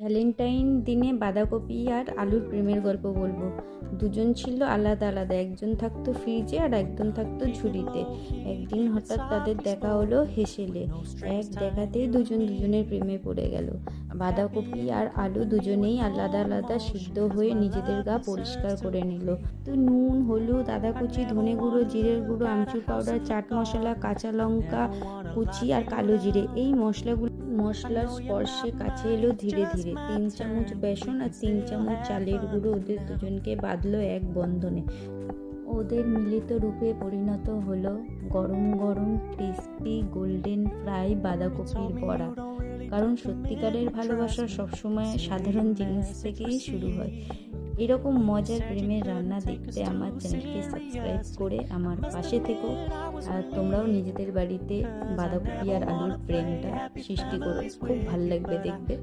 Valentine দিনে বাঁধাকপি আর আলুর প্রেমের গল্প বলবো। দুজন ছিল আলাদা আলাদা, একজন থাকতো ফ্রিজে আর একজন থাকতো ঝুড়িতে। একদিন হঠাৎ তাদের দেখা হলো হেসেলে। এক দেখাতেই দুজন দুজনের প্রেমে পড়ে গেল। বাঁধাকপি আর আলু দুজনেই আলাদা আলাদা সিদ্ধ হয়ে নিজেদের গা পরিষ্কার করে নিল। তো নুন, হলুদ, আদা কুচি, ধনে গুঁড়ো, জিরের গুঁড়ো, আমচুর পাউডার, চাট মশলা, কাঁচা লঙ্কা কুচি আর কালো জিরে, এই মশলার স্পর্শে কাছে এলো ধীরে ধীরে। 3 চামচ বেসন আর 3 চামচ চালের গুঁড়ো ওদের দুজনকে বাঁধলো এক বন্ধনে। ওদের মিলিত রূপে পরিণত হলো গরম গরম ক্রিস্পি গোল্ডেন ফ্রাই বাঁধাকপির বড়া। কারণ সত্যিকারের ভালোবাসা সবসময় সাধারণ জিনিস থেকেই শুরু হয়। এরকম মজার প্রেমের রান্না দেখতে আমার চ্যানেলকে সাবস্ক্রাইব করে আমার পাশে থেকো। আর তোমরাও নিজেদের বাড়িতে বাঁধাকপি আর আলুর প্রেমটা সৃষ্টি করো, খুব ভালো লাগবে দেখবে।